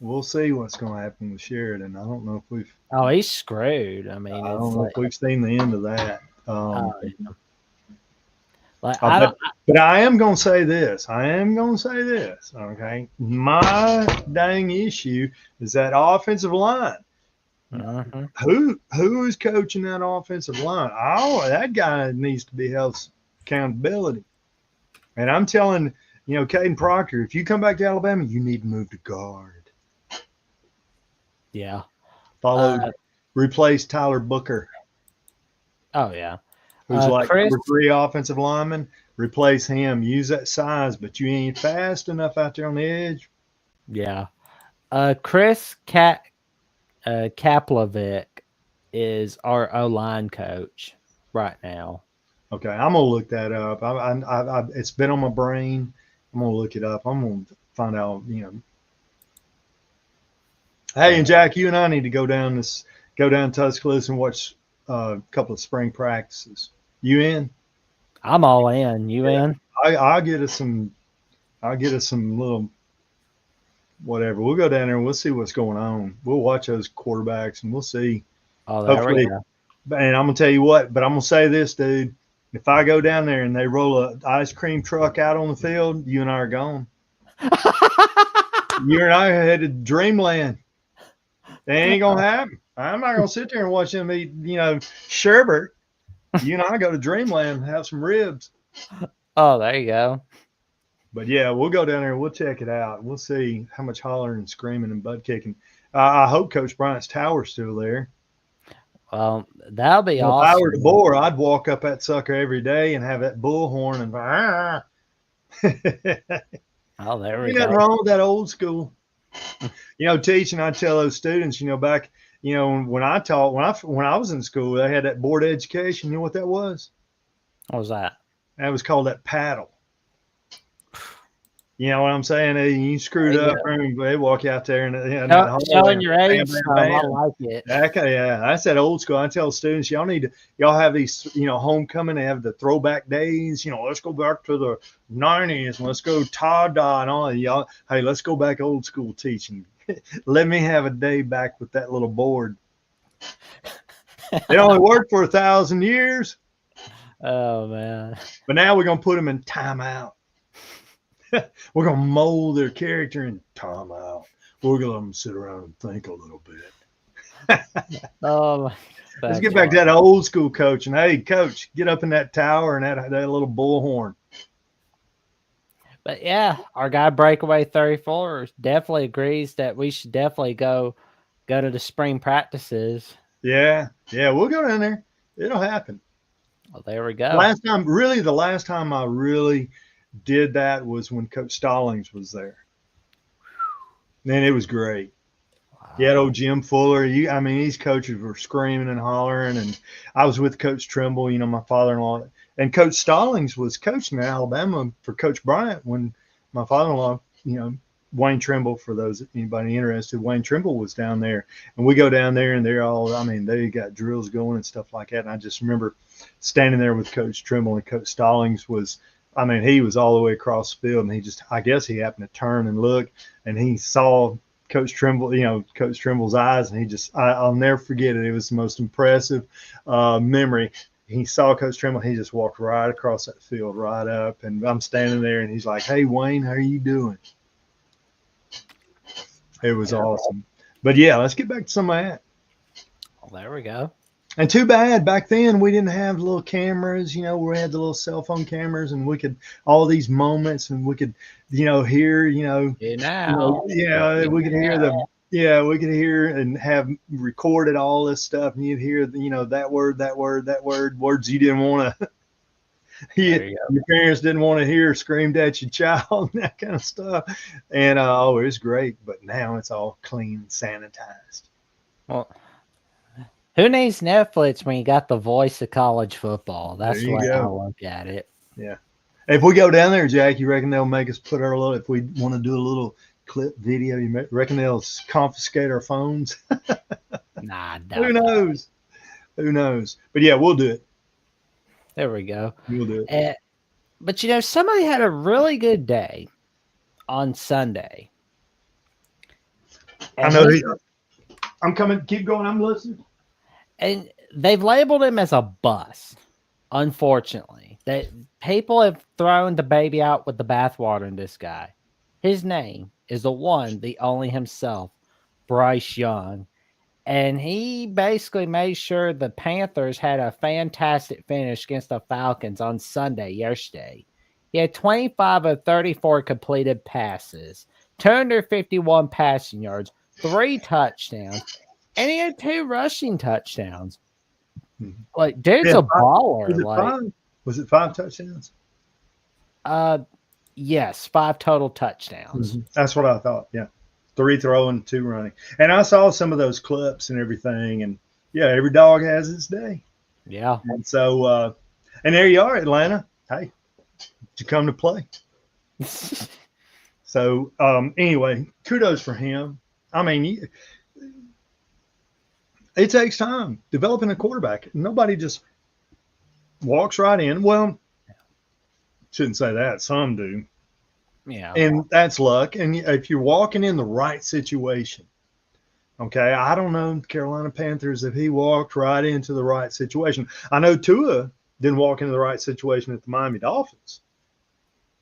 We'll see what's going to happen with Sheridan. I don't know if we've. Oh, he's screwed. I mean, I don't know if we've seen the end of that. But I am going to say this. Okay. My dang issue is that offensive line. Who is coaching that offensive line? That guy needs to be held accountability. And I'm telling, Caden Proctor, if you come back to Alabama, you need to move to guard. Yeah. Replace Tyler Booker. Oh, yeah. Who's like number 3 offensive lineman. Replace him. Use that size, but you ain't fast enough out there on the edge. Yeah. Chris Kaplovic is our O-line coach right now. Okay, I'm gonna look that up. It's been on my brain. I'm gonna look it up. I'm gonna find out. Hey, and Jack, you and I need to go down Tuscaloosa and watch a couple of spring practices. You in? I'm all in. You in? I'll get us some little whatever. We'll go down there and we'll see what's going on. We'll watch those quarterbacks and we'll see. Oh, there we go. And I'm gonna tell you what, but I'm gonna say this, dude. If I go down there and they roll an ice cream truck out on the field, you and I are gone. You and I are headed to dreamland. That ain't gonna happen. I'm not gonna sit there and watch them eat, sherbet. You and I go to dreamland and have some ribs. Oh, there you go. But yeah, we'll go down there and we'll check it out. We'll see how much hollering and screaming and butt kicking. I hope Coach Bryant's tower's still there. Well, that'll be Well, if I were awesome. the boar, I'd walk up that sucker every day and have that bullhorn and Oh, there we ain't nothing go. wrong with that old school. Teaching, I tell those students, back, when I taught, when I was in school, they had that board education. You know what that was? What was that? That was called that paddle. You know what I'm saying? Hey, you screwed Yeah. up, and they walk you out there and that hallway, Showing your bam, age, bam, Tom, I bam. like it. Okay, yeah, that's that old school. I tell students, y'all have these, homecoming. They have the throwback days. Let's go back to the '90s and let's go ta-da and all. Y'all, hey, let's go back old school teaching. Let me have a day back with that little board. It only worked for 1,000 years, Oh man. but now we're gonna put them in timeout. We're gonna mold their character in timeout. We're gonna let them sit around and think a little bit. Oh, Let's get back to that old school coach. And hey, coach, get up in that tower and that little bullhorn. But yeah, our guy Breakaway 34 definitely agrees that we should definitely go to the spring practices. Yeah, we'll go down there. It'll happen. Well, there we go. The last time I really did that was when Coach Stallings was there. Man, it was great. Wow. You had old Jim Fuller. These coaches were screaming and hollering, and I was with Coach Trimble, my father-in-law. And Coach Stallings was coaching in Alabama for Coach Bryant when my father-in-law, Wayne Trimble, for anybody interested, Wayne Trimble was down there. And we go down there, and they're all, they got drills going and stuff like that. And I just remember standing there with Coach Trimble, and Coach Stallings was, he was all the way across the field, and I guess he happened to turn and look, and he saw Coach Trimble, Coach Trimble's eyes, and I'll never forget it. It was the most impressive memory. He saw Coach Trimble, he just walked right across that field, right up, and I'm standing there, and he's like, "Hey, Wayne, how are you doing?" It was awesome. But yeah, let's get back to some of that. Well, there we go. And too bad back then we didn't have little cameras, where we had the little cell phone cameras, and we could all these moments, and we could, hear, we could hear we could hear and have recorded all this stuff, and you'd hear, that word, words you didn't want to. Your parents didn't want to hear screamed at your child, and that kind of stuff. And it was great, but now it's all clean, sanitized. Well, who needs Netflix when you got the voice of college football? That's the way I look at it. Yeah. If we go down there, Jack, you reckon they'll make us put our little, if we want to do a little clip video, you reckon they'll confiscate our phones? Nah, who knows? Who knows? But yeah, we'll do it. There we go. We'll do it. But somebody had a really good day on Sunday. I know. I'm coming. Keep going. I'm listening. And they've labeled him as a bust. Unfortunately, that people have thrown the baby out with the bathwater in this guy. His name is the one, the only himself, Bryce Young. And he basically made sure the Panthers had a fantastic finish against the Falcons on yesterday. He had 25 of 34 completed passes, 251 passing yards, 3 touchdowns, and he had 2 rushing touchdowns. Like, dude's a baller. Was it 5 touchdowns? Yes, 5 total touchdowns. Mm-hmm. That's what I thought. Yeah. 3 throwing, 2 running. And I saw some of those clips and everything. And yeah, every dog has its day. Yeah. And so, and there you are, Atlanta. Hey, you come to play. So, anyway, kudos for him. It takes time developing a quarterback. Nobody just walks right in. Well, shouldn't say that. Some do. Yeah. And that's luck. And if you're walking in the right situation, okay, I don't know Carolina Panthers if he walked right into the right situation. I know Tua didn't walk into the right situation at the Miami Dolphins.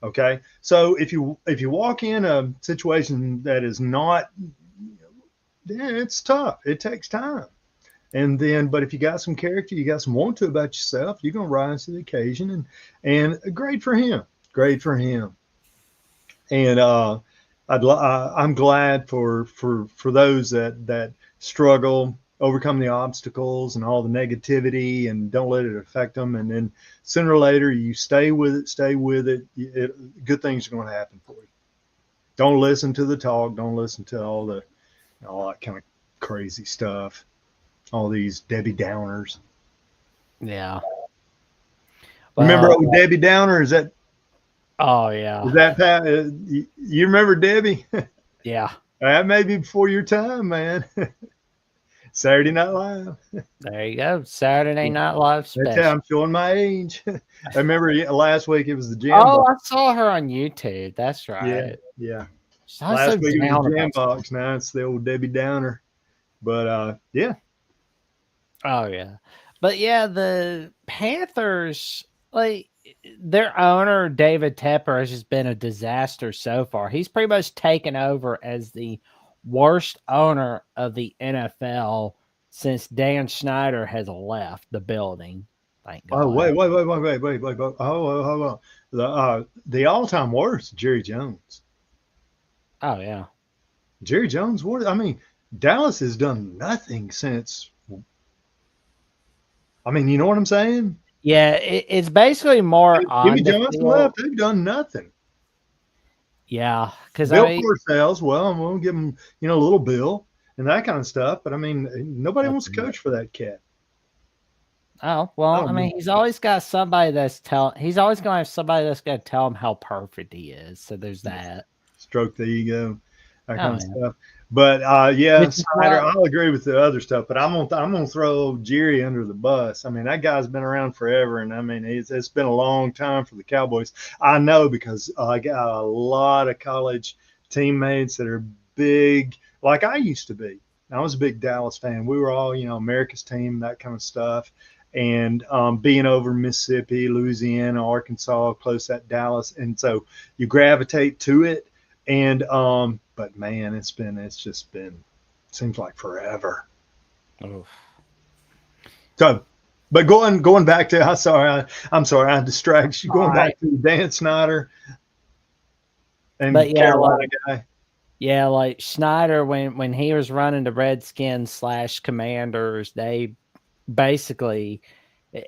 Okay, so if you walk in a situation that is not, it's tough. It takes time. And then, but if you got some character, you got some want to about yourself, you're gonna rise to the occasion. And great for him. Great for him. And I'm glad for those that struggle, overcome the obstacles and all the negativity, and don't let it affect them. And then sooner or later, you stay with it, good things are going to happen for you. Don't listen to the talk. Don't listen to all that kind of crazy stuff. All these Debbie Downers. Yeah. Remember Well, Debbie Downer? oh yeah. Is that Pat? You remember Debbie? Yeah. That may be before your time, man. Saturday Night Live. There you go. Saturday Night Live That's how special. I'm showing my age. I remember last week it was the Jam Oh, I Box. saw her on YouTube. That's Yeah, right. yeah. I was so Last week it was down the Jam about stuff. Box. Now it's the old Debbie Downer. But yeah. Oh yeah. But yeah, the Panthers, like their owner, David Tepper, has just been a disaster so far. He's pretty much taken over as the worst owner of the NFL since Dan Snyder has left the building. Thank Oh God. wait. Oh. The all-time worst, Jerry Jones. Oh yeah. Jerry Jones. What? I mean, Dallas has done nothing since. I mean, you know what I'm saying? Yeah, it's basically more Jimmy on the Johnson field. left. They've done nothing. Yeah, because I Bill mean, Parcells, well, I'm going to give him, a little bill and that kind of stuff. But I mean, nobody that's wants to coach for that cat. oh I well. I don't mean, know. he's always got somebody that's tell. He's always going to have somebody that's going to tell him how perfect he is. So there's that. Stroke the ego, that kind Oh of yeah, stuff. But yeah, which is Snyder, why. I'll agree with the other stuff. But I'm gonna throw Jerry under the bus. I mean, that guy's been around forever, and I mean, it's been a long time for the Cowboys. I know because I got a lot of college teammates that are big, like I used to be. I was a big Dallas fan. We were all, America's team, that kind of stuff. And being over Mississippi, Louisiana, Arkansas, close at Dallas, and so you gravitate to it. And but man, it's just been seems like forever. Oof. So, but going back to I'm sorry I distracted you. All Going right, back to Dan Snyder but and yeah, Carolina guy. yeah, like Schneider when he was running the Redskins slash Commanders, they basically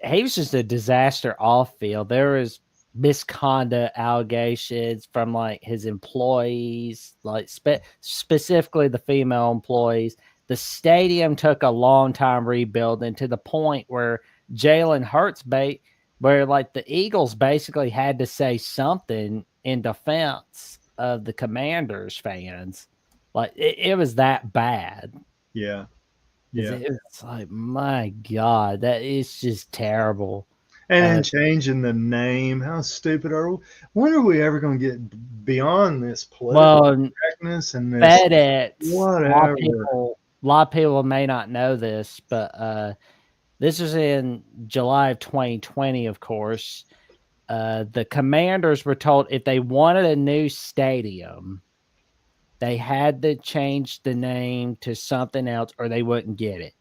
he was just a disaster off field. There was misconduct allegations from like his employees, like specifically the female employees. The stadium took a long time rebuilding to the point where Jalen Hurts where like the Eagles basically had to say something in defense of the Commanders fans. Like it was that bad. Yeah, Is yeah. it's like my God, that is just terrible. And then Uh, changing the name. How stupid are we? When are we ever going to get beyond this political well, correctness and this FedEx. whatever? A lot of people may not know this, but this was in July of 2020. Of course, the Commanders were told if they wanted a new stadium, they had to change the name to something else, or they wouldn't get it.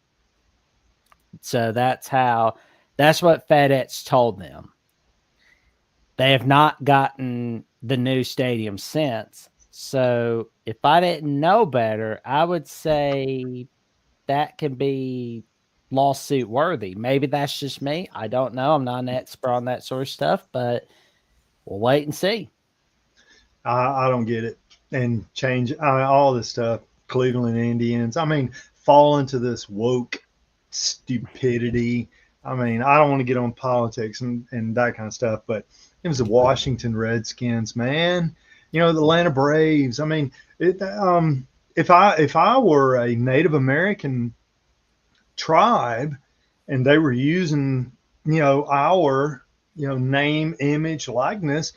So that's what FedEx told them. They have not gotten the new stadium since. So if I didn't know better, I would say that can be lawsuit worthy. Maybe that's just me. I don't know. I'm not an expert on that sort of stuff, but we'll wait and see. I don't get it. And change all this stuff. Cleveland Indians. I mean, fall into this woke stupidity. I mean, I don't want to get on politics and that kind of stuff, but it was the Washington Redskins, man. The Atlanta Braves. I mean, if I were a Native American tribe and they were using, our, name, image, likeness,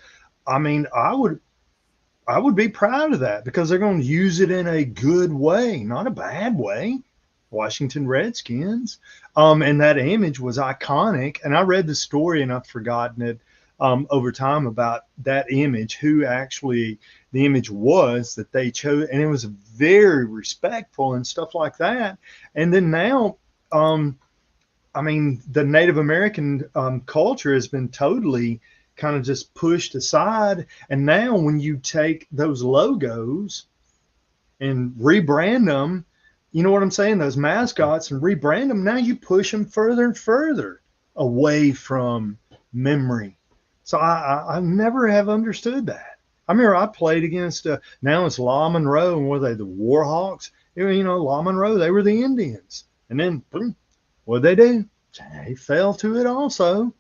I mean, I would be proud of that because they're going to use it in a good way, not a bad way. Washington Redskins. And that image was iconic. And I read the story and I've forgotten it over time about that image, who actually the image was that they chose. And it was very respectful and stuff like that. And then now, I mean, the Native American culture has been totally kind of just pushed aside. And now when you take those logos and rebrand them, you know what I'm saying? Those mascots, and rebrand them. Now you push them further and further away from memory. So I never have understood that. I remember I played against, now it's La Monroe, and were they the Warhawks? You know, La Monroe, they were the Indians. And then, boom, what'd they do? They fell to it also.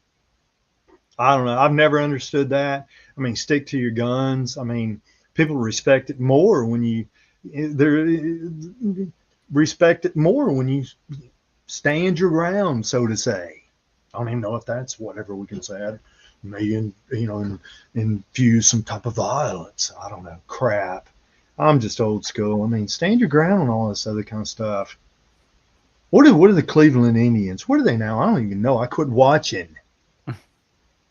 I don't know. I've never understood that. I mean, stick to your guns. I mean, people respect it more when you, they respect it more when you stand your ground, so to say. I don't even know if that's whatever we can say. May infuse some type of violence. I don't know. Crap. I'm just old school. I mean, stand your ground on all this other kind of stuff. What are the Cleveland Indians? What are they now? I don't even know. I quit watching.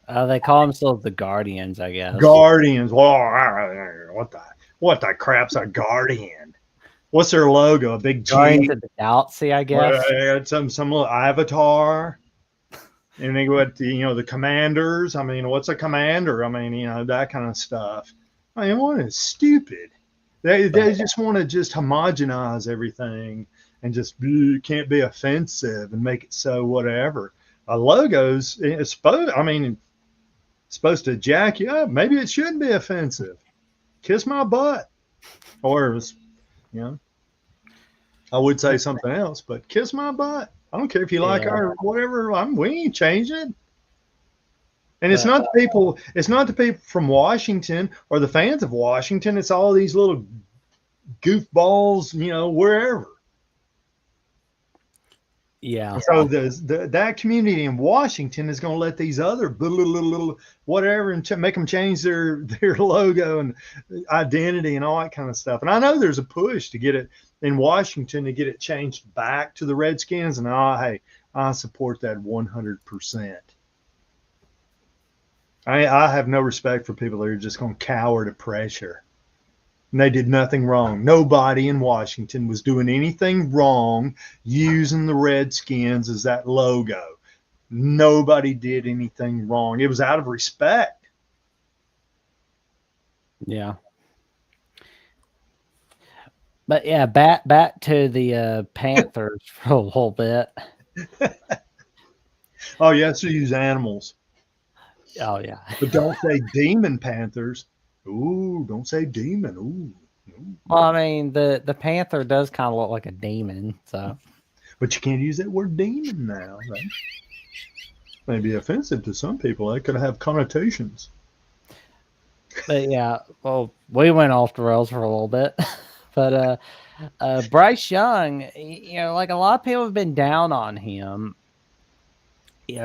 They call themselves the Guardians, I guess. Guardians. Well, what the crap's a Guardian? What's their logo? A big Guardians G? of the Galaxy, I guess. Some little avatar. And they go at the commanders. I mean, what's a commander? I mean, that kind of stuff. I mean, what is stupid? They just want to just homogenize everything and just can't be offensive and make it so whatever. Logos, it's supposed to jack you up. Maybe it shouldn't be offensive. Kiss my butt. Or, I would say something else, but kiss my butt. I don't care if you like our whatever. We ain't changing it. And it's not the people. It's not the people from Washington or the fans of Washington. It's all these little goofballs, wherever. Yeah. So that community in Washington is going to let these other little whatever and make them change their logo and identity and all that kind of stuff. And I know there's a push to get it in Washington to get it changed back to the Redskins. And hey, I support that 100%. I have no respect for people that are just going to cower to pressure. And they did nothing wrong. Nobody in Washington was doing anything wrong using the Redskins as that logo. Nobody did anything wrong. It was out of respect. Yeah. But yeah, back to the Panthers for a little bit. Oh, yeah, so use animals. Oh, yeah. But don't say demon Panthers. Ooh, don't say demon. Ooh. Well, I mean, the Panther does kind of look like a demon, so. But you can't use that word demon now. That may be offensive to some people. That could have connotations. But yeah, well, we went off the rails for a little bit. But Bryce Young, like a lot of people have been down on him,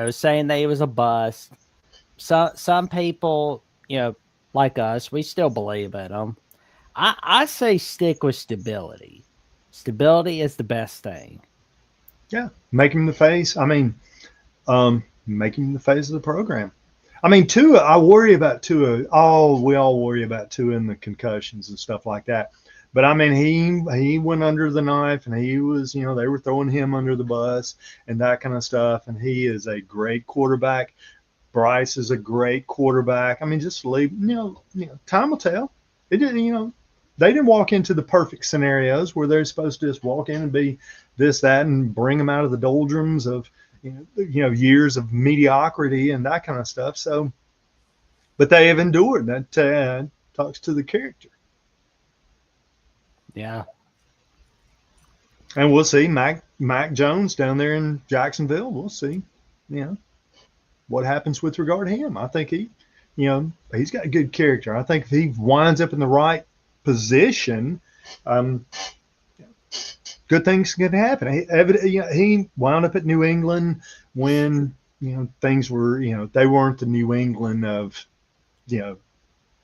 saying that he was a bust. Some people, like us, we still believe in him. I say stick with stability. Stability is the best thing. Yeah, make him the face. I mean, make him the face of the program. I mean, Tua, I worry about Tua. We all worry about Tua and the concussions and stuff like that. But I mean, he went under the knife, and he was, they were throwing him under the bus and that kind of stuff. And he is a great quarterback. Bryce is a great quarterback. I mean, just leave, time will tell. It didn't, they didn't walk into the perfect scenarios where they're supposed to just walk in and be this, that, and bring them out of the doldrums of, years of mediocrity and that kind of stuff. So, but they have endured. That talks to the character. Yeah. And we'll see Mac Jones down there in Jacksonville. We'll see, what happens with regard to him. I think he's got a good character. I think if he winds up in the right position, good things can happen. He wound up at New England when, things were, they weren't the New England of,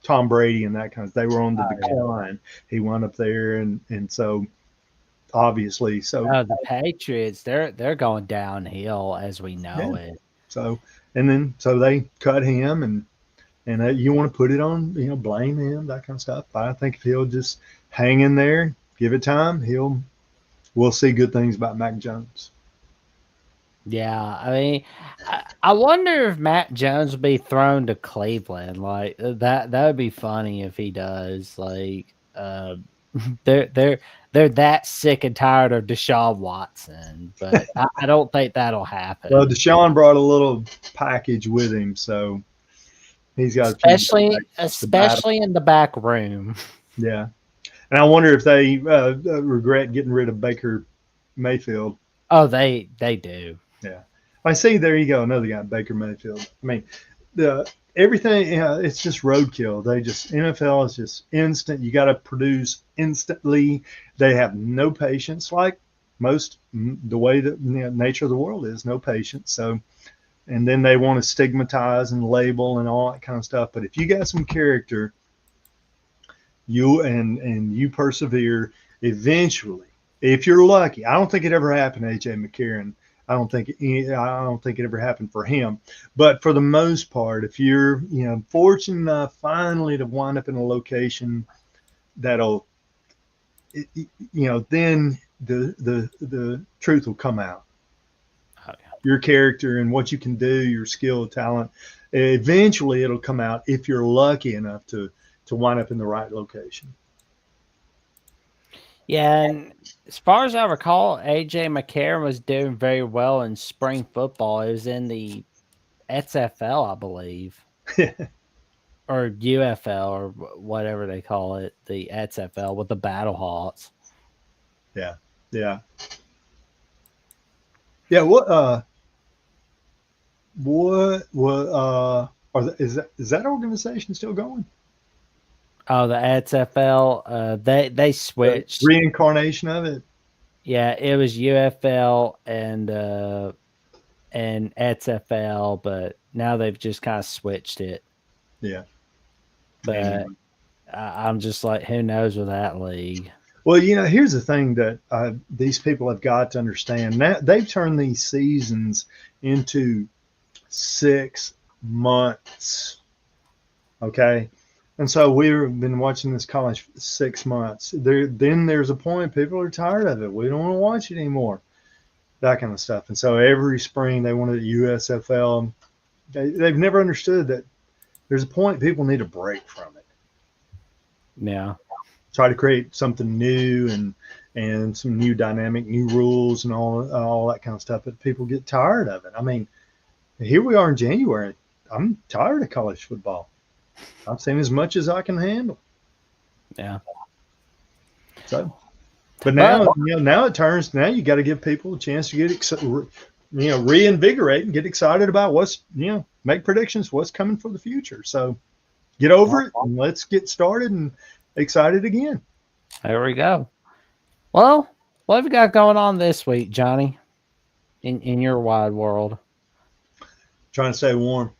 Tom Brady and that kind of, they were on the decline. He wound up there. And so obviously, the Patriots, they're going downhill as we know it. So, so they cut him and you want to put it on, blame him, that kind of stuff. But I think if he'll just hang in there, give it time, we'll see good things about Mac Jones. Yeah, I mean, I wonder if Matt Jones will be thrown to Cleveland. Like that would be funny if he does. Like, they're they're they're that sick and tired of Deshaun Watson, but I don't think that'll Well, happen. Deshaun brought a little package with him, so he's got a few Especially to battle. especially in the back room. Yeah, and I wonder if they regret getting rid of Baker Mayfield. Oh, they do. Yeah, I see. There you go, another guy, Baker Mayfield. I mean, the everything. It's just roadkill. They just NFL is just instant. You got to produce instantly. They have no patience, like most the way that nature of the world is, no patience. So, and then they want to stigmatize and label and all that kind of stuff. But if you got some character, and you persevere, eventually, if you're lucky. I don't think it ever happened to AJ McCarron. I don't think it ever happened for him. But for the most part, if you're fortunate enough finally to wind up in a location that'll then the truth will come out. Oh, yeah. Your character and what you can do, your skill, talent. Eventually, it'll come out if you're lucky enough to wind up in the right location. Yeah, and as far as I recall, AJ McCarron was doing very well in spring football. It was in the XFL, I believe, or UFL, or whatever they call it, the XFL with the Battle Hawks. Yeah, yeah, yeah. What is that organization still going? Oh, the XFL, they The switched. reincarnation of it. Yeah, it was UFL and XFL, but now they've just kind of switched it. Yeah. But Anyway. I'm just like, who knows with that league? Well, here's the thing that these people have got to understand. Now they've turned these seasons into 6 months. Okay. And so we've been watching this college for 6 months. Then there's a point people are tired of it. We don't want to watch it anymore. That kind of stuff. And so every spring they wanted USFL. They've never understood that there's a point people need a break from it. Yeah. Try to create something new and some new dynamic, new rules and all that kind of stuff. But people get tired of it. I mean, here we are in January. I'm tired of college football. I've seen as much as I can handle. Yeah. So, but now, now it turns. Now you got to give people a chance to get reinvigorate and get excited about what's make predictions what's coming for the future. So, get over it and let's get started and excited again. There we go. Well, what have you got going on this week, Johnny? In your wide world? Trying to stay warm.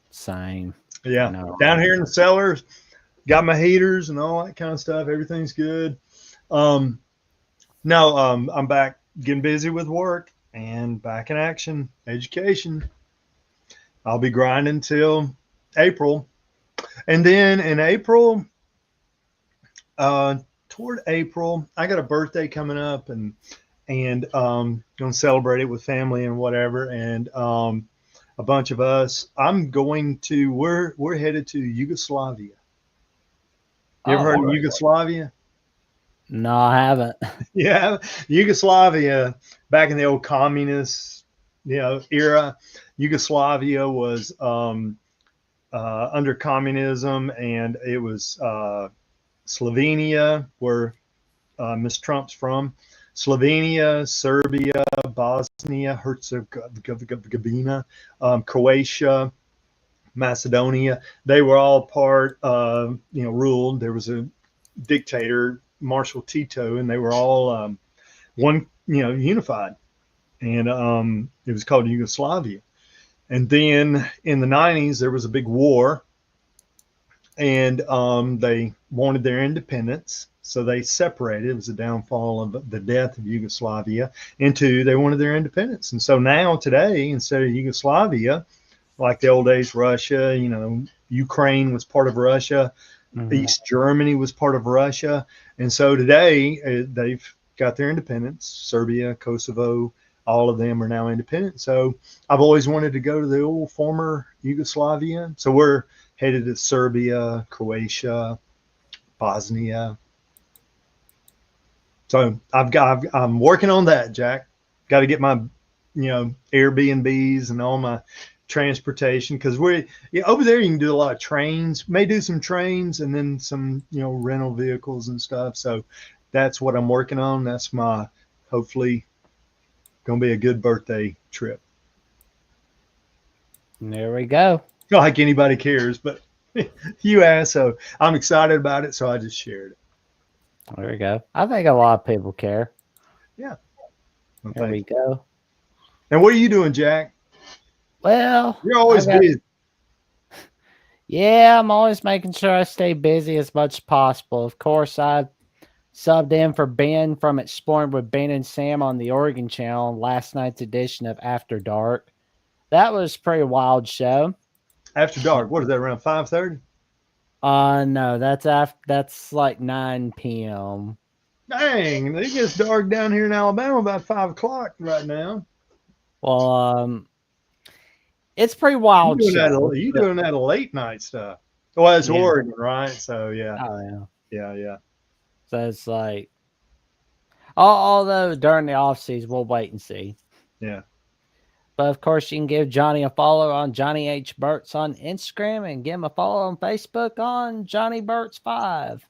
Same. Yeah, No. down here in the cellars, got my heaters and all that kind of stuff. Everything's good. No, I'm back getting busy with work and back in action, education. I'll be grinding till April, and then in April, toward April, I got a birthday coming up, and going to celebrate it with family and whatever, and a bunch of us. We're headed to Yugoslavia. You ever heard of Yugoslavia? No, I haven't. Yeah, Yugoslavia back in the old communist, era. Yugoslavia was under communism, and it was Slovenia, where Miss Trump's from. Slovenia, Serbia, Bosnia, Herzegovina, Croatia, Macedonia. They were all part of, ruled. There was a dictator, Marshal Tito, and they were all one, unified. And it was called Yugoslavia. And then in the 90s, there was a big war, and they wanted their independence. So they separated. It was the downfall of the death of Yugoslavia into they wanted their independence. And so now today, instead of Yugoslavia, like the old days, Russia, Ukraine was part of Russia. Mm-hmm. East Germany was part of Russia. And so today they've got their independence, Serbia, Kosovo, all of them are now independent. So I've always wanted to go to the old former Yugoslavia. So we're headed to Serbia, Croatia, Bosnia. So I'm working on that, Jack. Got to get my, Airbnbs and all my transportation, because over there you can do a lot of trains. May do some trains and then some rental vehicles and stuff. So that's what I'm working on. That's my hopefully going to be a good birthday trip. There we go. Not like anybody cares, but you asked, so I'm excited about it. So I just shared it. There we go. I think a lot of people care. Yeah. Well, There we go. And what are you doing, Jack? Well, You're always busy. Yeah, I'm always making sure I stay busy as much as possible. Of course, I subbed in for Ben from Exploring with Ben and Sam on the Oregon Channel, last night's edition of After Dark. That was a pretty wild show. After Dark, what is that, around 5:30? No, that's like 9 p.m. Dang, it gets dark down here in Alabama about 5 o'clock right now. Well, it's pretty wild. You doing that late night stuff? Well, it's Oregon, right? So yeah. Oh yeah. Yeah. So it's like, although during the off season, we'll wait and see. Yeah. But of course, you can give Johnny a follow on Johnny H. Burt's on Instagram, and give him a follow on Facebook on Johnny Burt's 5.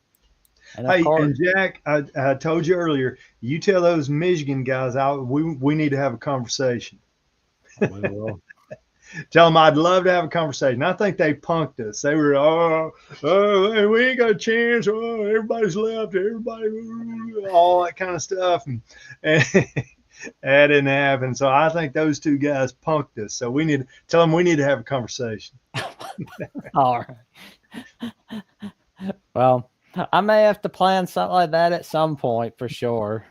And of course, and Jack, I told you earlier, you tell those Michigan guys out, we need to have a conversation. We will. Tell them I'd love to have a conversation. I think they punked us. They were, we ain't got a chance. Oh, everybody's left. Everybody, all that kind of stuff. And that didn't happen. So I think those two guys punked us. So we need to tell them we need to have a conversation. All right. Well, I may have to plan something like that at some point for sure.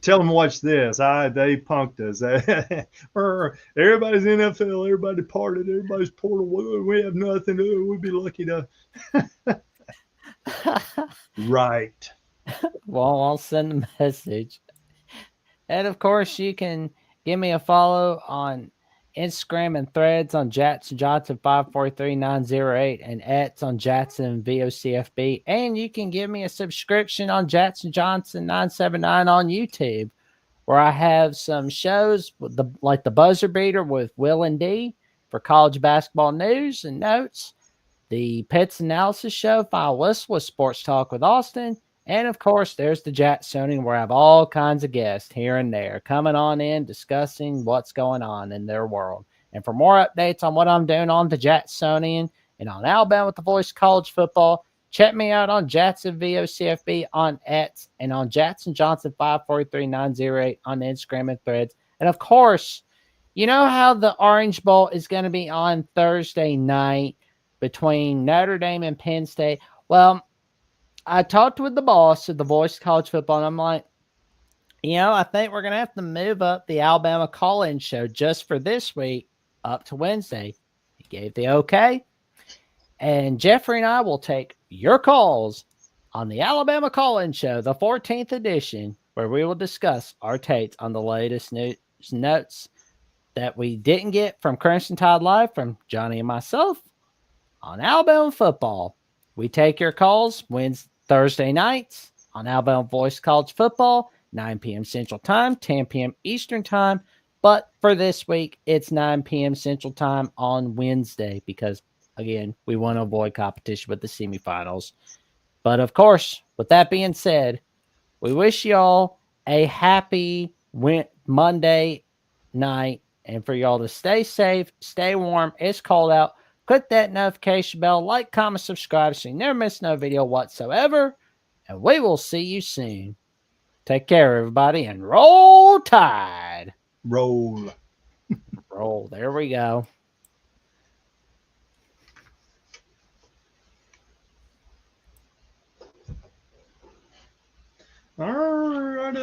Tell them, watch this. They punked us. Everybody's NFL. Everybody parted. Everybody's portal. We have nothing. We'd be lucky to. Right. Well, I'll send a message. And of course, you can give me a follow on Instagram and Threads on Jackson Johnson 543908 and @ on Jackson VOCFB. And you can give me a subscription on Jackson Johnson 979 on YouTube, where I have some shows with like the Buzzer Beater with Will and D for college basketball news and notes, the Pets Analysis Show, Final Whistle with Sports Talk with Austin, and of course, there's the Jacksonian, where I have all kinds of guests here and there coming on in, discussing what's going on in their world. And for more updates on what I'm doing on the Jacksonian and on Alabama with the Voice College Football, check me out on Jackson VOCFB on X and on Jackson Johnson 543908 on Instagram and Threads. And of course, you know how the Orange Bowl is going to be on Thursday night between Notre Dame and Penn State? Well, I talked with the boss of the Voice College Football, and I'm like, I think we're going to have to move up the Alabama call-in show just for this week up to Wednesday. He gave the okay. And Jeffrey and I will take your calls on the Alabama call-in show, the 14th edition, where we will discuss our takes on the latest news notes that we didn't get from Crimson Tide Live from Johnny and myself on Alabama football. We take your calls Thursday nights on Alabama Voice College Football, 9 p.m. Central Time, 10 p.m. Eastern Time. But for this week, it's 9 p.m. Central Time on Wednesday because, again, we want to avoid competition with the semifinals. But, of course, with that being said, we wish y'all a happy Monday night, and for y'all to stay safe, stay warm. It's cold out. Click that notification bell, like, comment, subscribe so you never miss no video whatsoever. And we will see you soon. Take care, everybody, and roll Tide. Roll. Roll. There we go. All right.